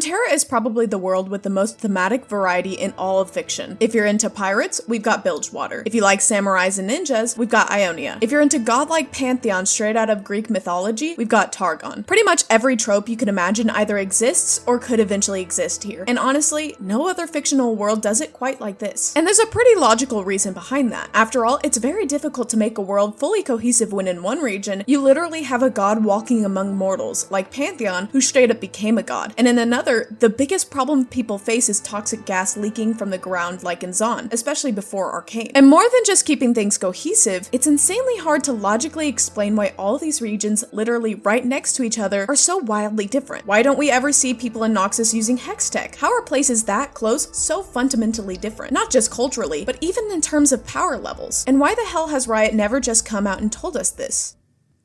Runeterra is probably the world with the most thematic variety in all of fiction. If you're into pirates, we've got Bilgewater. If you like samurais and ninjas, we've got Ionia. If you're into godlike pantheons straight out of Greek mythology, we've got Targon. Pretty much every trope you can imagine either exists or could eventually exist here. And honestly, no other fictional world does it quite like this. And there's a pretty logical reason behind that. After all, it's very difficult to make a world fully cohesive when in one region, you literally have a god walking among mortals, like Pantheon, who straight up became a god. And in another, the biggest problem people face is toxic gas leaking from the ground like in Zon, especially before Arcane. And more than just keeping things cohesive, it's insanely hard to logically explain why all these regions, literally right next to each other, are so wildly different. Why don't we ever see people in Noxus using hex tech? How are places that close so fundamentally different? Not just culturally, but even in terms of power levels. And why the hell has Riot never just come out and told us this?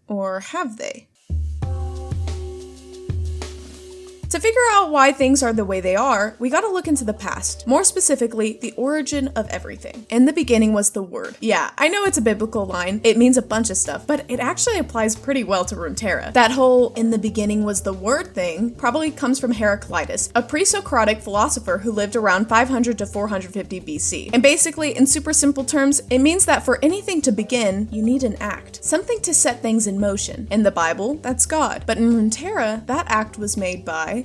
Or have they? To figure out why things are the way they are, we gotta look into the past. More specifically, the origin of everything. In the beginning was the word. Yeah, I know it's a biblical line, it means a bunch of stuff, but it actually applies pretty well to Runeterra. That whole "in the beginning was the word" thing probably comes from Heraclitus, a pre-Socratic philosopher who lived around 500 to 450 BC. And basically, in super simple terms, it means that for anything to begin, you need an act. Something to set things in motion. In the Bible, that's God. But in Runeterra, that act was made by...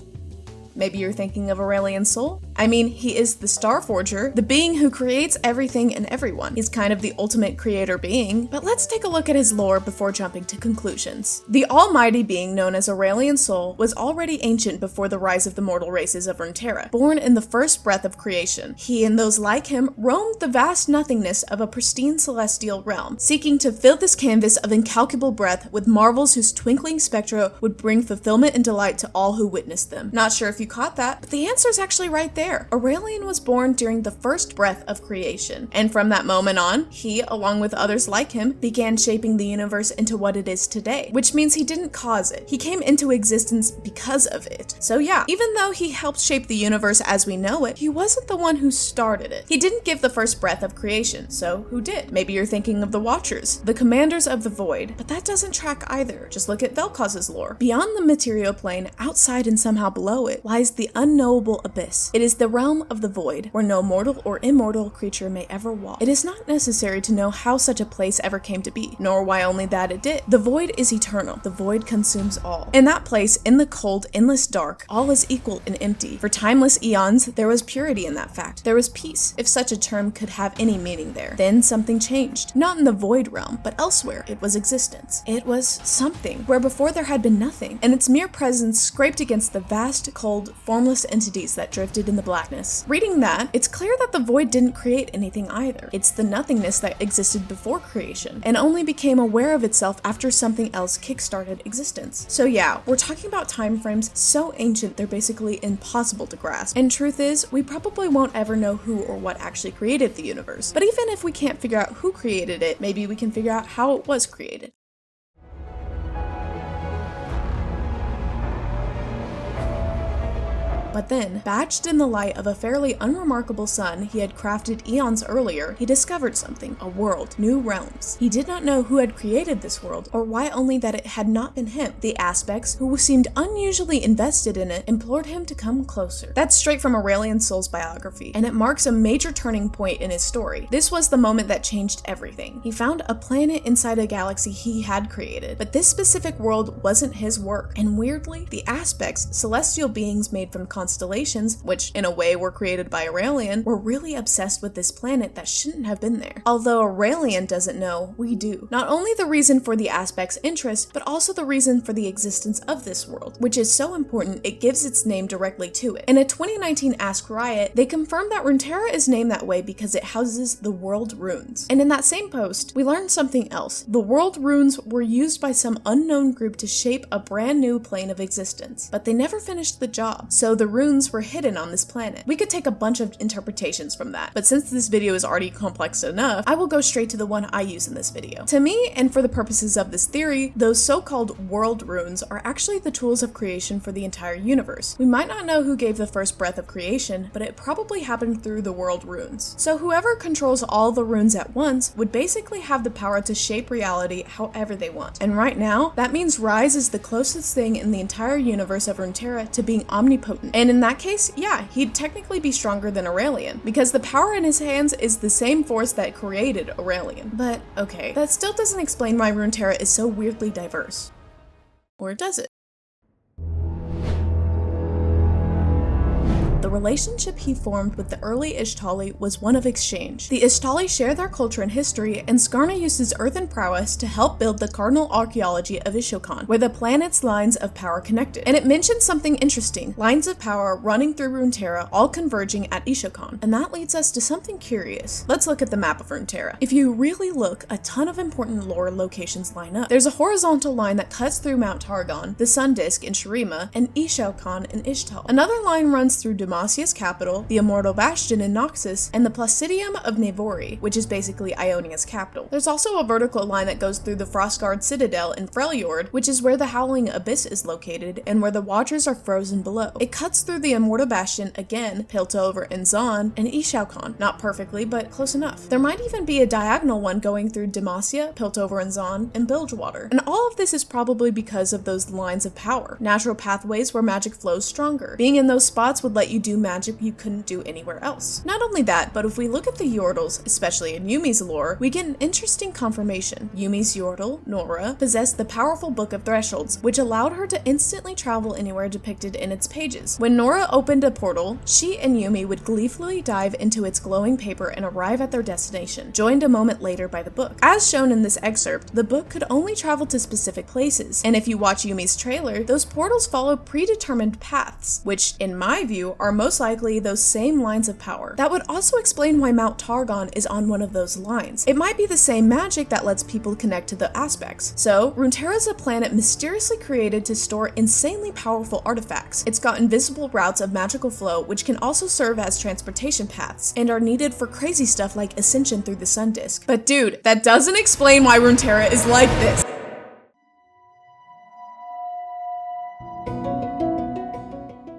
Maybe you're thinking of Aurelian Sol? I mean, he is the Starforger, the being who creates everything and everyone. He's kind of the ultimate creator being, but let's take a look at his lore before jumping to conclusions. The almighty being known as Aurelian Sol was already ancient before the rise of the mortal races of Runeterra, born in the first breath of creation. He and those like him roamed the vast nothingness of a pristine celestial realm, seeking to fill this canvas of incalculable breadth with marvels whose twinkling spectra would bring fulfillment and delight to all who witnessed them. Not sure if you caught that, but the answer is actually right there. Aurelian was born during the first breath of creation, and from that moment on, he, along with others like him, began shaping the universe into what it is today, which means he didn't cause it. He came into existence because of it. So yeah, even though he helped shape the universe as we know it, he wasn't the one who started it. He didn't give the first breath of creation, so who did? Maybe you're thinking of the Watchers, the commanders of the Void, but that doesn't track either. Just look at Vel'Koz's lore. Beyond the material plane, outside and somehow below it, lies the unknowable abyss. It is the realm of the void, where no mortal or immortal creature may ever walk. It is not necessary to know how such a place ever came to be, nor why only that it did. The void is eternal. The void consumes all. In that place, in the cold, endless dark, all is equal and empty. For timeless eons, there was purity in that fact. There was peace, if such a term could have any meaning there. Then something changed. Not in the void realm, but elsewhere. It was existence. It was something, where before there had been nothing, and its mere presence scraped against the vast, cold, formless entities that drifted in the blackness. Reading that, it's clear that the void didn't create anything either. It's the nothingness that existed before creation, and only became aware of itself after something else kickstarted existence. So yeah, we're talking about time frames so ancient they're basically impossible to grasp. And truth is, we probably won't ever know who or what actually created the universe. But even if we can't figure out who created it, maybe we can figure out how it was created. But then, batched in the light of a fairly unremarkable sun he had crafted eons earlier, he discovered something, a world, new realms. He did not know who had created this world, or why only that it had not been him. The aspects, who seemed unusually invested in it, implored him to come closer. That's straight from Aurelian Sol's biography, and it marks a major turning point in his story. This was the moment that changed everything. He found a planet inside a galaxy he had created, but this specific world wasn't his work, and weirdly, the aspects, celestial beings made from constellations, which in a way were created by Aurelian, were really obsessed with this planet that shouldn't have been there. Although Aurelian doesn't know, we do. Not only the reason for the aspect's interest, but also the reason for the existence of this world, which is so important it gives its name directly to it. In a 2019 Ask Riot, they confirmed that Runeterra is named that way because it houses the world runes. And in that same post, we learned something else. The world runes were used by some unknown group to shape a brand new plane of existence, but they never finished the job. So the runes were hidden on this planet. We could take a bunch of interpretations from that, but since this video is already complex enough, I will go straight to the one I use in this video. To me, and for the purposes of this theory, those so-called world runes are actually the tools of creation for the entire universe. We might not know who gave the first breath of creation, but it probably happened through the world runes. So whoever controls all the runes at once would basically have the power to shape reality however they want. And right now, that means Rise is the closest thing in the entire universe of Runeterra to being omnipotent. And in that case, yeah, he'd technically be stronger than Aurelian, because the power in his hands is the same force that created Aurelian. But okay, that still doesn't explain why Runeterra is so weirdly diverse. Or does it? The relationship he formed with the early Ishtali was one of exchange. The Ishtali share their culture and history, and Skarna uses earthen prowess to help build the cardinal archaeology of Ishokan, where the planet's lines of power connected. And it mentions something interesting, lines of power running through Runeterra, all converging at Ishokan. And that leads us to something curious. Let's look at the map of Runeterra. If you really look, a ton of important lore locations line up. There's a horizontal line that cuts through Mount Targon, the Sun Disk in Shurima, and Ishokan in Ishtal. Another line runs through Demasia's capital, the Immortal Bastion in Nexus, and the Placidium of Nevori, which is basically Ionia's capital. There's also a vertical line that goes through the Frostguard Citadel in Freljord, which is where the Howling Abyss is located, and where the Watchers are frozen below. It cuts through the Immortal Bastion again, Piltover and Zon, and Ishaukan. Not perfectly, but close enough. There might even be a diagonal one going through Demacia, Piltover and Zon, and Bilgewater. And all of this is probably because of those lines of power. Natural pathways where magic flows stronger. Being in those spots would let you do magic you couldn't do anywhere else. Not only that, but if we look at the Yordles, especially in Yumi's lore, we get an interesting confirmation. Yumi's Yordle, Nora, possessed the powerful Book of Thresholds, which allowed her to instantly travel anywhere depicted in its pages. When Nora opened a portal, she and Yumi would gleefully dive into its glowing paper and arrive at their destination, joined a moment later by the book. As shown in this excerpt, the book could only travel to specific places, and if you watch Yumi's trailer, those portals follow predetermined paths, which, in my view, are most likely those same lines of power. That would also explain why Mount Targon is on one of those lines. It might be the same magic that lets people connect to the aspects. So, Runeterra is a planet mysteriously created to store insanely powerful artifacts. It's got invisible routes of magical flow, which can also serve as transportation paths, and are needed for crazy stuff like ascension through the Sun Disk. But dude, that doesn't explain why Runeterra is like this.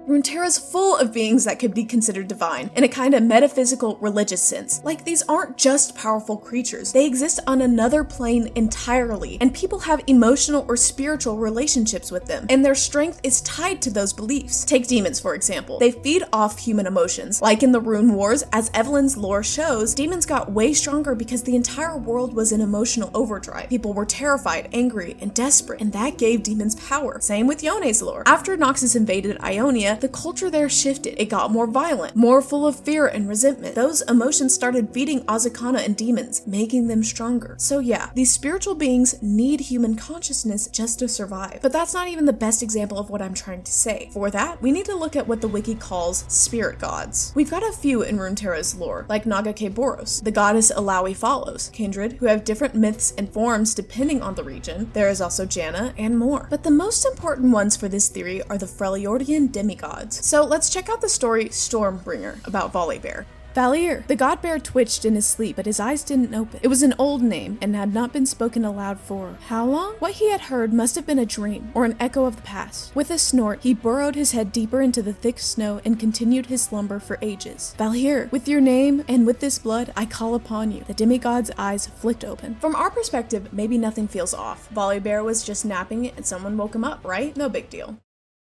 Runeterra's full of beings that could be considered divine, in a kind of metaphysical, religious sense. Like, these aren't just powerful creatures, they exist on another plane entirely, and people have emotional or spiritual relationships with them, and their strength is tied to those beliefs. Take demons, for example. They feed off human emotions. Like in the Rune Wars, as Evelyn's lore shows, demons got way stronger because the entire world was in emotional overdrive. People were terrified, angry, and desperate, and that gave demons power. Same with Yone's lore. After Noxus invaded Ionia, the culture there shifted. It got more violent, more full of fear and resentment. Those emotions started feeding Azakana and demons, making them stronger. So yeah, these spiritual beings need human consciousness just to survive. But that's not even the best example of what I'm trying to say. For that, we need to look at what the wiki calls spirit gods. We've got a few in Runeterra's lore, like Nagake Boros, the goddess Alawi follows, kindred who have different myths and forms depending on the region. There is also Janna and more. But the most important ones for this theory are the Freljordian demigods. So let's check out the story Stormbringer about Volibear. Valier. The god bear twitched in his sleep, but his eyes didn't open. It was an old name and had not been spoken aloud for how long? What he had heard must have been a dream or an echo of the past. With a snort, he burrowed his head deeper into the thick snow and continued his slumber for ages. Valier, with your name and with this blood, I call upon you. The demigod's eyes flicked open. From our perspective, maybe nothing feels off. Volibear was just napping and someone woke him up, right? No big deal.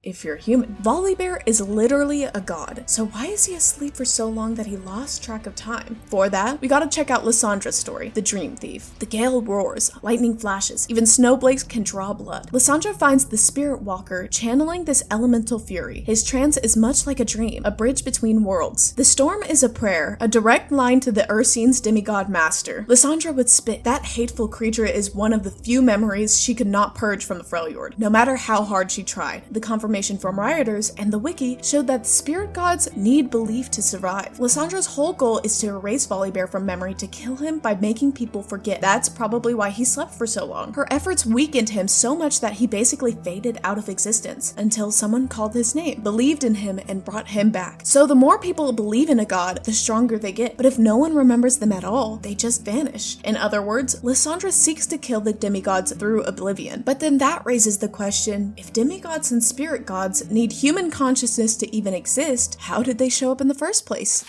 If you're human. Volibear is literally a god, so why is he asleep for so long that he lost track of time? For that, we gotta check out Lyssandra's story, the Dream Thief. The gale roars, lightning flashes, even snowflakes can draw blood. Lysandra finds the Spirit Walker channeling this elemental fury. His trance is much like a dream, a bridge between worlds. The storm is a prayer, a direct line to the Ursine's demigod master. Lysandra would spit. That hateful creature is one of the few memories she could not purge from the Freljord, no matter how hard she tried. The confirmation from rioters and the wiki showed that the spirit gods need belief to survive. Lysandra's whole goal is to erase Volibear from memory to kill him by making people forget. That's probably why he slept for so long. Her efforts weakened him so much that he basically faded out of existence until someone called his name, believed in him, and brought him back. So the more people believe in a god, the stronger they get. But if no one remembers them at all, they just vanish. In other words, Lysandra seeks to kill the demigods through oblivion. But then that raises the question, if demigods and spirit gods need human consciousness to even exist, how did they show up in the first place?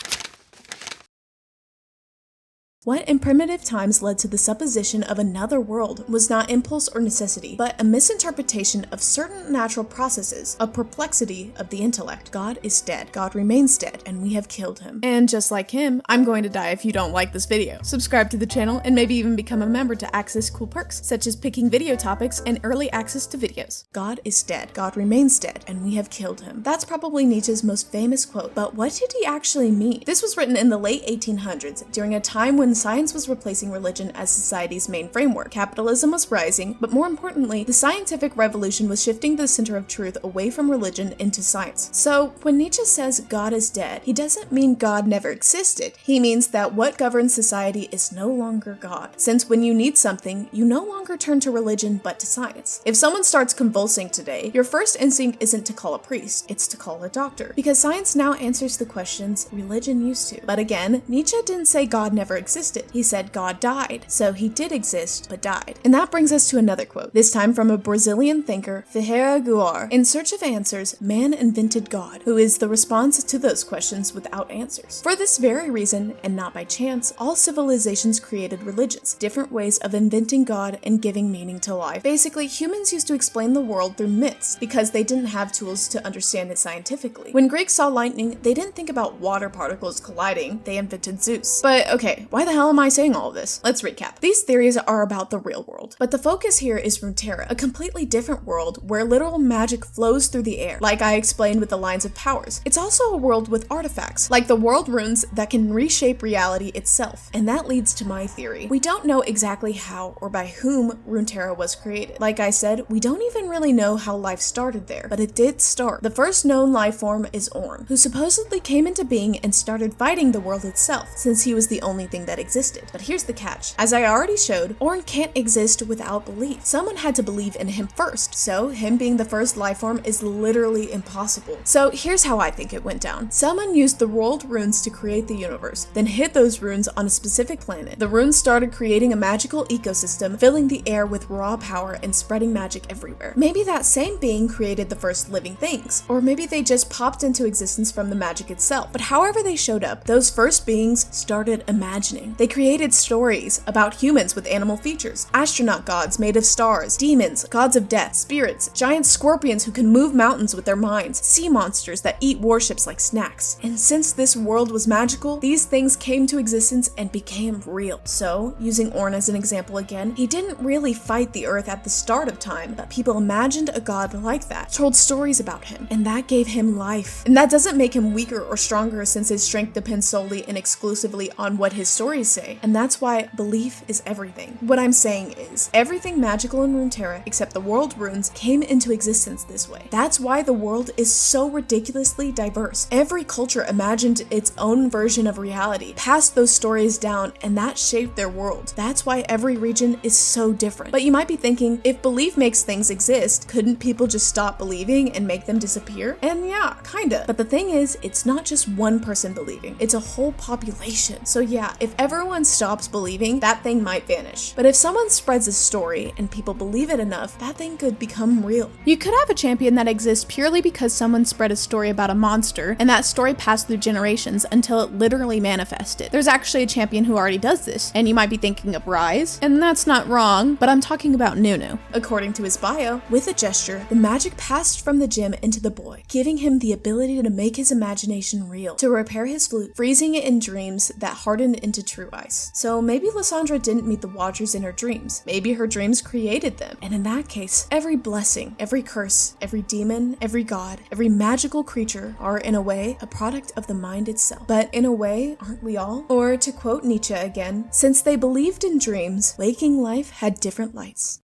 What in primitive times led to the supposition of another world was not impulse or necessity, but a misinterpretation of certain natural processes, a perplexity of the intellect. God is dead, God remains dead, and we have killed him. And just like him, I'm going to die if you don't like this video. Subscribe to the channel and maybe even become a member to access cool perks, such as picking video topics and early access to videos. God is dead, God remains dead, and we have killed him. That's probably Nietzsche's most famous quote, but what did he actually mean? This was written in the late 1800s, during a time when science was replacing religion as society's main framework. Capitalism was rising, but more importantly, the scientific revolution was shifting the center of truth away from religion into science. So, when Nietzsche says God is dead, he doesn't mean God never existed. He means that what governs society is no longer God. Since when you need something, you no longer turn to religion but to science. If someone starts convulsing today, your first instinct isn't to call a priest, it's to call a doctor. Because science now answers the questions religion used to. But again, Nietzsche didn't say God never existed. He said God died. So he did exist, but died. And that brings us to another quote, this time from a Brazilian thinker, Ferreira Goulart. In search of answers, man invented God, who is the response to those questions without answers. For this very reason, and not by chance, all civilizations created religions, different ways of inventing God and giving meaning to life. Basically, humans used to explain the world through myths because they didn't have tools to understand it scientifically. When Greeks saw lightning, they didn't think about water particles colliding, they invented Zeus. But okay, why the hell am I saying all of this? Let's recap. These theories are about the real world, but the focus here is Runeterra, a completely different world where literal magic flows through the air, like I explained with the lines of powers. It's also a world with artifacts, like the world runes that can reshape reality itself. And that leads to my theory. We don't know exactly how or by whom Runeterra was created. Like I said, we don't even really know how life started there, but it did start. The first known life form is Orn, who supposedly came into being and started fighting the world itself, since he was the only thing that existed. But here's the catch. As I already showed, Orn can't exist without belief. Someone had to believe in him first, so him being the first life form is literally impossible. So here's how I think it went down. Someone used the world runes to create the universe, then hid those runes on a specific planet. The runes started creating a magical ecosystem, filling the air with raw power and spreading magic everywhere. Maybe that same being created the first living things, or maybe they just popped into existence from the magic itself. But however they showed up, those first beings started imagining. They created stories about humans with animal features, astronaut gods made of stars, demons, gods of death, spirits, giant scorpions who can move mountains with their minds, sea monsters that eat warships like snacks. And since this world was magical, these things came to existence and became real. So, using Orn as an example again, he didn't really fight the earth at the start of time, but people imagined a god like that, told stories about him, and that gave him life. And that doesn't make him weaker or stronger, since his strength depends solely and exclusively on what his stories say. And that's why belief is everything. What I'm saying is, everything magical in Runeterra, except the world runes, came into existence this way. That's why the world is so ridiculously diverse. Every culture imagined its own version of reality, passed those stories down, and that shaped their world. That's why every region is so different. But you might be thinking, if belief makes things exist, couldn't people just stop believing and make them disappear? And yeah, kinda. But the thing is, it's not just one person believing, it's a whole population. So yeah, if everyone stops believing, that thing might vanish. But if someone spreads a story and people believe it enough, that thing could become real. You could have a champion that exists purely because someone spread a story about a monster, and that story passed through generations until it literally manifested. There's actually a champion who already does this, and you might be thinking of Rise, and that's not wrong, but I'm talking about Nunu. According to his bio, with a gesture, the magic passed from the gem into the boy, giving him the ability to make his imagination real, to repair his flute, freezing it in dreams that hardened into true ice. So maybe Lysandra didn't meet the Watchers in her dreams. Maybe her dreams created them, and in that case, every blessing, every curse, every demon, every god, every magical creature are, in a way, a product of the mind itself. But in a way, aren't we all? Or to quote Nietzsche again, since they believed in dreams, waking life had different lights.